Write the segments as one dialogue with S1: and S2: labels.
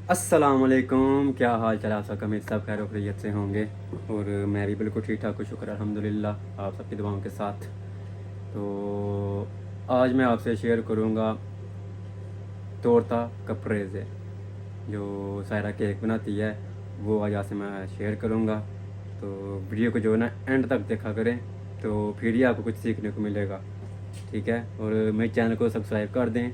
S1: अस्सलामुअलैकुम, क्या हाल चाल आप सबका। मेरे सब खैर खैरियत से होंगे और मैं भी बिल्कुल ठीक ठाक हूँ, शुक्र अल्हम्दुलिल्लाह आप सबकी दुआओं के साथ। तो आज मैं आपसे शेयर करूँगा तोरता कपरेज़े, जो सायरा केक बनाती है, वो आज आपसे मैं शेयर करूँगा। तो वीडियो को जो है ना एंड तक देखा करें, तो फिर ही आपको कुछ सीखने को मिलेगा, ठीक है। और मेरे चैनल को सब्सक्राइब कर दें,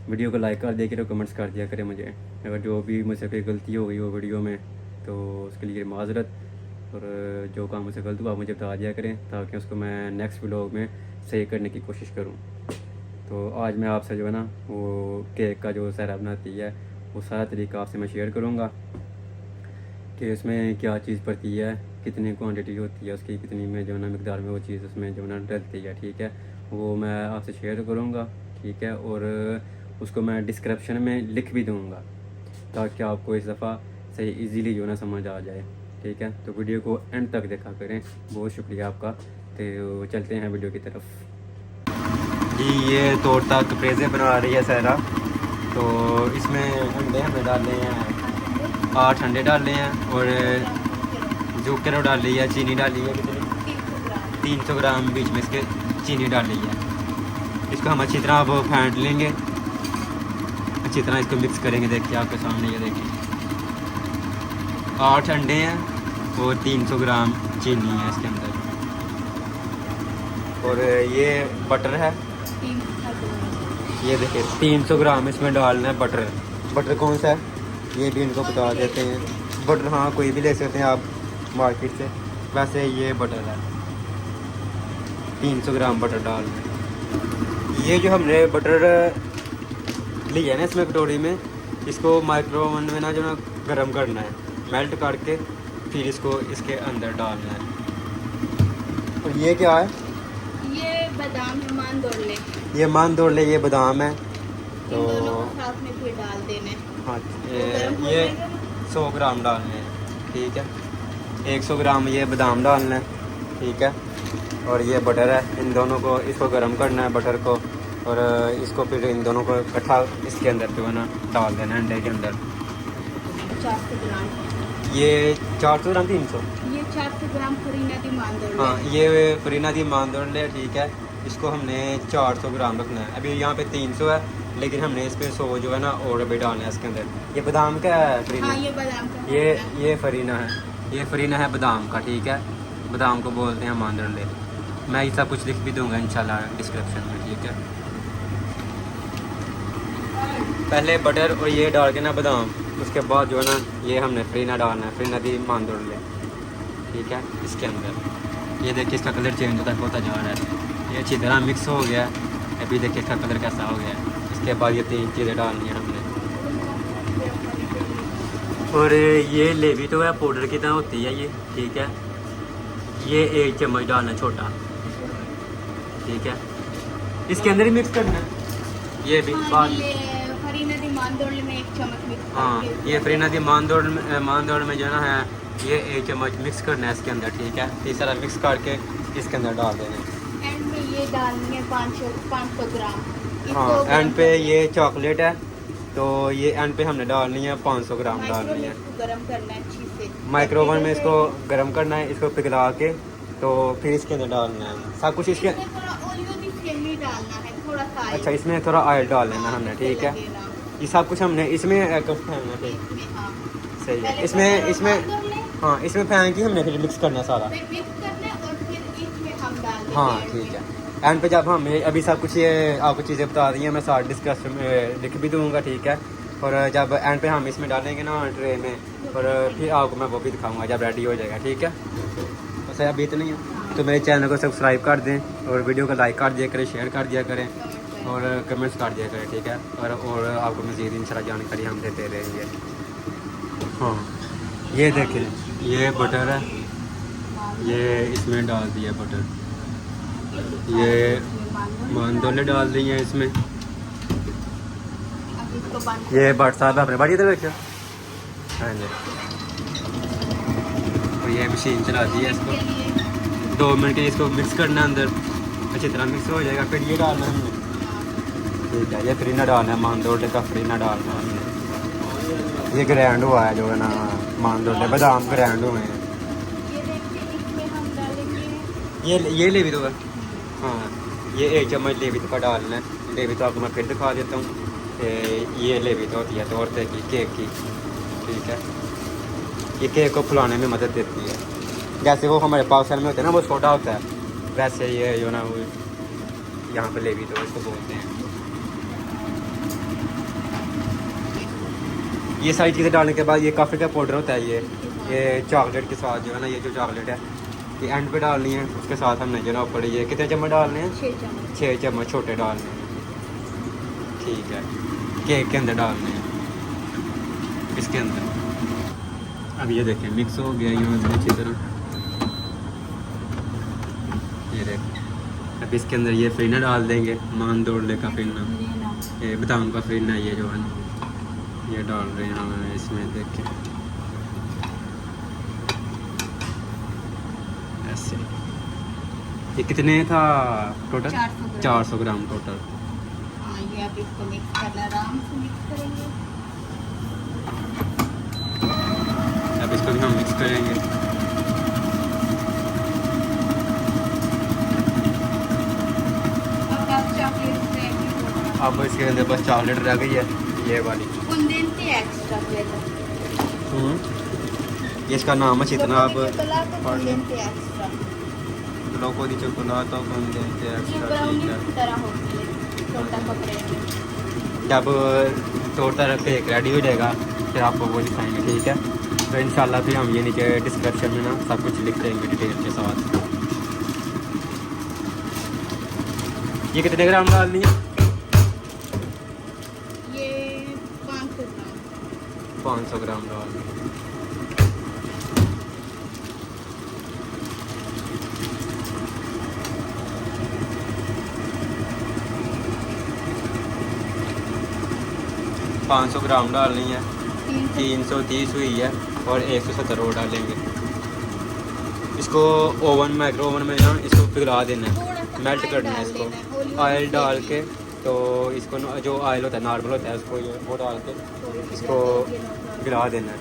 S1: वीडियो को लाइक कर दिया करें, कमेंट्स कर दिया करें मुझे। अगर जो भी मुझसे कोई गलती हो गई हो वीडियो में तो उसके लिए माज़रत, और जो काम मुझसे गलत हुआ आप मुझे बता दिया करें ताकि उसको मैं नेक्स्ट व्लॉग में सही करने की कोशिश करूं। तो आज मैं आपसे जो है ना वो केक का जो सारा बनाती है वो सारा तरीका आपसे मैं शेयर करूँगा कि उसमें क्या चीज़ पड़ती है, कितनी क्वांटिटी होती है उसकी, कितनी में जो है ना मिकदार में वो चीज़ उसमें जो है ना डलती है, ठीक है। वो मैं आपसे शेयर करूँगा, ठीक है। और उसको मैं डिस्क्रिप्शन में लिख भी दूँगा ताकि आपको इस दफ़ा सही इजीली जो है ना समझ आ जाए, ठीक है। तो वीडियो को एंड तक देखा करें, बहुत शुक्रिया आपका। तो चलते हैं वीडियो की तरफ। जी, ये तोरता कपरेज़े बना रही है सायरा। तो इसमें अंडे हमने डाले हैं 8 अंडे डाले हैं और जुकर डाली है, चीनी डाली है कितनी 300 ग्राम बीच में इसके चीनी डाली है। इसको हम अच्छी तरह वो फेंट लेंगे, अच्छी तरह इसको मिक्स करेंगे। देखिए आपके सामने, ये देखिए 8 अंडे हैं और 300 ग्राम चीनी है इसके अंदर। और ये बटर है, ये देखिए 300 ग्राम इसमें डालना है बटर। बटर कौन सा है ये भी इनको बता देते हैं। बटर हाँ कोई भी ले सकते हैं आप मार्केट से, वैसे ये बटर है 300 ग्राम बटर डालना है। ये जो हमने बटर लिया है ना इसमें कटोरी में, इसको माइक्रोवेव में ना जो ना गर्म करना है, मेल्ट करके फिर इसको इसके अंदर डालना है। और ये क्या है?
S2: ये बादाम है, मान दौड़ ले।
S1: ये मान दौड़ ले, ये बादाम है।
S2: तो साथ में फिर डाल देने।
S1: हाँ, ये 100 ग्राम डालने हैं, ठीक है। 100 ग्राम ये बादाम डालना है, ठीक है। और ये बटर है, इन दोनों को इसको गर्म करना है बटर को, और इसको फिर इन दोनों को इकट्ठा इसके अंदर जो है ना डाल देना है अंडे के अंदर।
S2: 400 ग्राम
S1: ये 400 ग्राम 300,
S2: ये 400 ग्राम फरीना दी मान दौड़ ले।
S1: हाँ ये फरीना दी मान दौड़ ले, ठीक है। इसको हमने 400 ग्राम रखना है। अभी यहाँ पे 300 है, लेकिन हमने इस पे 100 जो है ना और भी डालना है इसके अंदर। ये बादाम का है फरीना?
S2: हाँ, ये बादाम का
S1: ये फरीना है, ये फरीना है बादाम का, ठीक है। बादाम को बोलते हैं मांदड़ ले। मैं ये सब कुछ लिख भी दूंगा इंशाल्लाह डिस्क्रिप्शन में, ठीक है। पहले बटर और ये डाल के ना बादाम, उसके बाद जो है ना ये हमने फरीना डालना है, फरीना दी मांदड़ ले, ठीक है। इसके अंदर ये देखिए इसका कलर चेंज होता जा रहा है, ये अच्छी तरह मिक्स हो गया। अभी देखिए इसका कलर कैसा हो गया। इसके बाद ये 3 चीज़ें डालनी है हमने। और ये लेविटो है, पाउडर की तरह होती है ये, ठीक है। ये 1 चम्मच डालना छोटा, ठीक है। इसके अंदर ही मिक्स करना है ये भी बाद में।
S2: फरीना दी मान दौड़ ले में 1 चम्मच मिक्स।
S1: हाँ, ये फरीना दी मान दौड़ में जो है ना है ये 1 चम्मच मिक्स करना है इसके अंदर, ठीक है। इस तरह मिक्स करके इसके अंदर डाल देना है।
S2: एंड में ये डालनी है 500 ग्राम।
S1: हाँ, एंड पे ये चॉकलेट है, तो ये एंड पे हमने डालनी है 500 ग्राम डालनी है।
S2: गरम करना है अच्छी से,
S1: माइक्रोवेव में इसको गर्म करना है, इसको पिघला के तो फिर इसके अंदर डालना है सब कुछ। इसके
S2: थोड़ा ओलियो दी फ्लेम में डालना है, थोड़ा सा
S1: अच्छा, इसमें थोड़ा ऑयल डाल लेना हमने, ठीक है। ये सब कुछ हमने इसमें फेंकना, ठीक, सही है। इसमें हाँ, इसमें फेंक के हमने फिर मिक्स करना है सारा, हाँ ठीक है। एंड पे जब हम अभी सब कुछ ये आपको चीज़ें बता दी हैं, मैं सारा डिस्कस में लिख भी दूँगा, ठीक है। और जब एंड पे हम इसमें डालेंगे ना ट्रे में, और फिर आपको मैं वो भी दिखाऊंगा जब रेडी हो जाएगा, ठीक है। बस अभी इतना ही है। तो मेरे चैनल को सब्सक्राइब कर दें और वीडियो को लाइक कर दिया करें, शेयर कर दिया करें और कमेंट्स कर दिया करें, ठीक है। और आपको मज़ीद इंशाल्लाह जानकारी हम देते रहेंगे। हाँ, ये देखें ये बटर है, ये इसमें डाल दिया बटर, ये मांदोले डाल दी हैं इसमें। ये बट साहब अपने बाड़ी इधर रखा, हाँ जी। और ये मशीन चला दी है, इसको 2 मिनट के लिए इसको मिक्स करना है अंदर, अच्छी तरह मिक्स हो जाएगा। फिर ये डालना है हमने, ठीक है। ये फरीना डालना है, मांदोले का फरीना डालना है हमने। ये ग्रैंड हुआ है जो है ना, मान लो बादाम ग्रैंड हुए हैं।
S2: ये देखिए, इसमें हम डालेंगे
S1: ये ले भी तो है। हाँ, ये 1 चम्मच ले भी तो का डालना है। ले भी तो आपको मैं फिर दिखा देता हूँ कि ये ले भी तो होती है तोड़ते की केक की, ठीक है। ये केक को फुलाने में मदद देती है। जैसे वो हमारे पाकिस्तान में होते हैं ना, वो छोटा होता है, वैसे ये जो ना वो यहाँ पे ले भी तो इसको बोलते हैं। ये सारी चीज़ें डालने के बाद ये काफ़ी का पाउडर होता है, ये चॉकलेट के साथ जो है ना, ये जो चॉकलेट है ये एंड पे डालनी है। उसके साथ हमने जो ना ऊपर ये कितने चम्मच डालने हैं?
S2: 6 चम्मच।
S1: 6 चम्मच छोटे डालने हैं, ठीक है। केक के अंदर डालने हैं, इसके अंदर। अब ये देखें मिक्स हो गया यूँ अच्छी तरह, ये देखें। अब इसके अंदर ये फरीना डाल देंगे, मान दौड़ने का फरीना, ये बादाम का फरीना, ये जो है ना ये डाल रहे हैं हम इसमें, देखें ऐसे। ये कितने था टोटल? 400 ग्राम टोटल।
S2: हाँ, ये अब इसको मिक्स करना, आराम से मिक्स करेंगे।
S1: अब इसको भी हम मिक्स करेंगे।
S2: अब चॉकलेट
S1: अब इसके अंदर बस चॉकलेट रह गई है, ये वाली।
S2: फondente extra
S1: ये इसका नाम है इतना अब
S2: fondente extra।
S1: लोको दी चॉकलेट फॉन्डेंटे
S2: ये
S1: एक्स्ट्रा,
S2: ब्राउनी
S1: ठीक है।
S2: की तरह होती है, छोटा कपड़े।
S1: जब तोड़ता रख केक रेडी हो जाएगा फिर आपको वो दिखाएंगे, ठीक है। तो इंशाल्लाह फिर हम ये नीचे डिस्क्रिप्शन में ना सब कुछ लिख देंगे डिटेल के साथ। ये कितने ग्राम डालनी है?
S2: ये 500 ग्राम।
S1: 500 ग्राम डालनी है। पाँच 500 ग्राम डालनी है। 330 हुई है और 170 और डालेंगे। इसको ओवन माइक्रो ओवन में ना इसको पिघला देना है, मेल्ट करना है इसको ऑयल डाल के। तो इसको जो ऑयल होता है नॉर्मल होता है उसको ये वो डाल के इसको पिघला देना है।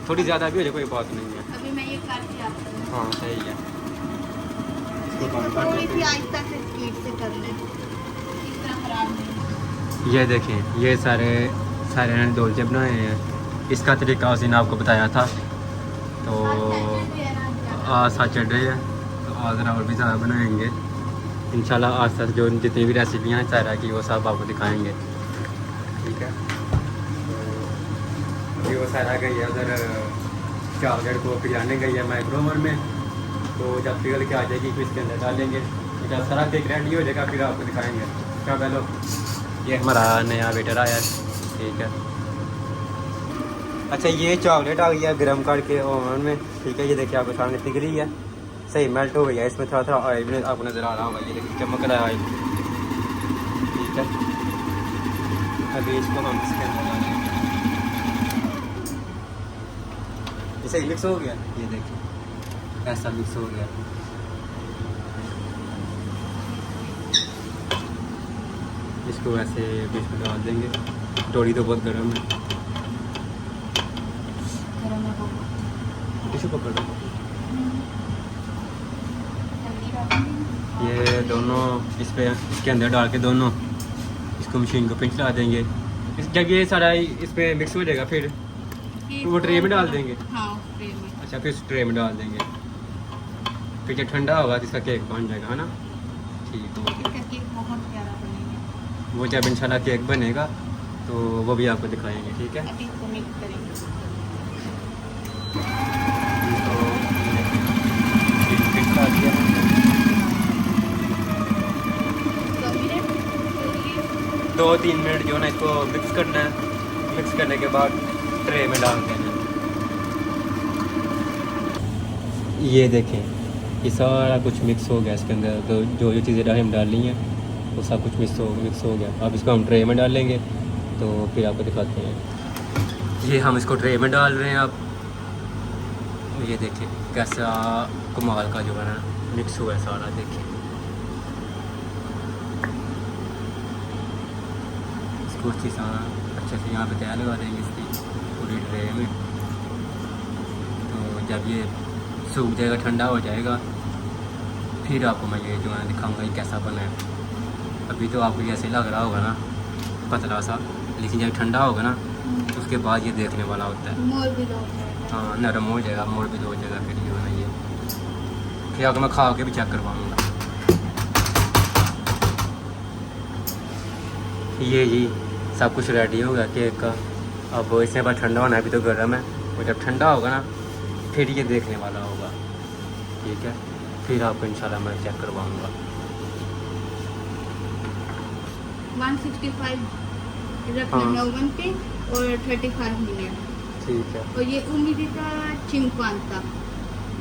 S1: थोड़ी ज़्यादा भी हो जाए कोई बात नहीं है।
S2: अभी मैं ये करके आती हूँ।
S1: हाँ सही है। इसको बंद कर
S2: थोड़ी
S1: देते
S2: सी
S1: हैं।
S2: आहिस्ता से स्पीड से कर लें, इस तरह खराब नहीं।
S1: ये देखें, ये सारे ने डोलचे बनाए हैं। इसका तरीका उसी ने आपको बताया था, तो आज साथ चढ़ रहे हैं। तो आज और भी ज़्यादा बनाएंगे इंशाल्लाह। आज तक जो जितनी भी रेसिपियाँ हैं सारा की वो सब आपको दिखाएंगे, ठीक है। तो अभी वो सारा गई है उधर चॉकलेट को पिघलाने गई है माइक्रो ओवन में। तो जब पिघल के आ जाएगी फिर इसके अंदर डालेंगे। जब सारा केक रेडी हो जाएगा फिर आपको दिखाएंगे। क्या पहले ये हमारा नया वेटर आया है, ठीक है। अच्छा, ये चॉकलेट आ गई है गर्म करके ओवन में, ठीक है। ये देखिए आपको सामने पिघली है, सही मेल्ट हो गई है। इसमें थोड़ा थोड़ा ऑयल भी आपको नज़र आ रहा होगा, ये देखिए चमक रहा है ऑयल, ठीक है। अभी इसको हम इसके अंदर डालेंगे। ये सही मिक्स हो गया, ये देखिए ऐसा मिक्स हो गया। इसको ऐसे बीच में डाल देंगे। डोरी तो बहुत गर्म है,
S2: गरम है बहुत।
S1: इसे पकड़ लो।
S2: जल्दी डालेंगे।
S1: ये दोनों इसके अंदर डाल के दोनों इसको मशीन को पिंच ला देंगे। इस जब ये सारा इस पर मिक्स हो जाएगा फिर वो ट्रे में डाल देंगे।
S2: हाँ, उस ट्रे में।
S1: अच्छा, फिर उस ट्रे में डाल देंगे। फिर जब ठंडा होगा तो इसका केक बन जाएगा, है ना। ठीक हो गया।
S2: इसका केक बहुत प्यारा बनेगा।
S1: वो जब इंशाल्लाह केक बनेगा तो वो भी आपको दिखाएंगे, ठीक है।
S2: अभी इसको मिक्स करेंगे।
S1: फिर डाल दिया हमने। 2-3 मिनट जो है ना इसको मिक्स करना है। मिक्स करने के बाद ट्रे में डाल देना है। ये देखें, ये सारा कुछ मिक्स हो गया इसके अंदर। तो जो जो चीज़ें हम डाली हैं वो सब कुछ मिक्स हो गया। अब इसको हम ट्रे में डाल लेंगे तो फिर आपको दिखाते हैं। ये हम इसको ट्रे में डाल रहे हैं। अब ये देखिए कैसा कमाल का जो है ना मिक्स हुआ है सारा, देखिए। इसको अच्छी सा अच्छे से यहाँ पे तैयार लगा देंगे इसकी। पूरी ट्रे में। तो जब ये सूख जाएगा, ठंडा हो जाएगा, फिर आपको मैं ये जो है दिखाऊंगा ये कैसा बना है। अभी तो आपको ऐसे लग रहा होगा ना पतला सा, लेकिन जब ठंडा होगा ना उसके बाद ये देखने वाला होता है।
S2: मोर भी दो है।
S1: हाँ, नरम हो जाएगा, मोड़ भी हो जाएगा। फिर जो है ना ये फिर आपको मैं खा के भी चेक करवाऊँगा। ये जी सब कुछ रेडी हो गया केक का। अब इसमें बाद ठंडा होना है, अभी तो गर्म है, और जब ठंडा होगा ना फिर ये देखने वाला होगा। ठीक है, फिर आपको इंशाल्लाह मैं चेक करवाऊँगा।
S2: 165 रखना
S1: हाँ।
S2: है ओवन पे और 35 मिनट।
S1: ठीक है।
S2: और ये उमिदिता चिंपांता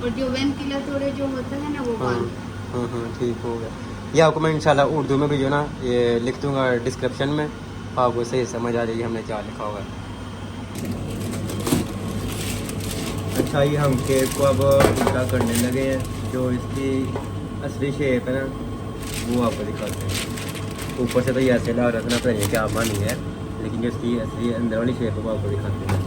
S2: और जो वेनकिला तोड़े जो होता है ना वो
S1: हाँ
S2: वाला।
S1: हाँ हाँ, ठीक हो गया। ये आपको मैं इंशाल्लाह उर्दू में भी जो ना ये लिख दूँगा डिस्क्रिप्शन में, आपको सही समझ आ जाएगी हमने क्या लिखा हुआ है। अच्छा, ये हम केक को अब उल्टा करने लगे हैं। जो इसकी असली शेप है ना वो आपको दिखाते हैं। ऊपर से तो ये ऐसे लग रहा था ना, पता नहीं क्या बनी है, लेकिन जो इसकी असली अंदर वाली शेप है वो आपको दिखाते हैं।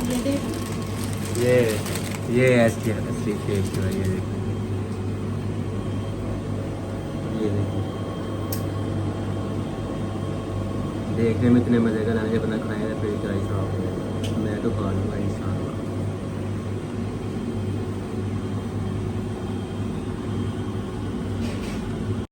S2: ये देखो।
S1: ये ऐसी असली शेप जो है, ये देखिए, ये देखिए। देखने में इतने मज़े का ना, जब बना खाएगा फिर क्या हिसाब है। मैं तो खा लूँगा इंशाल्लाह।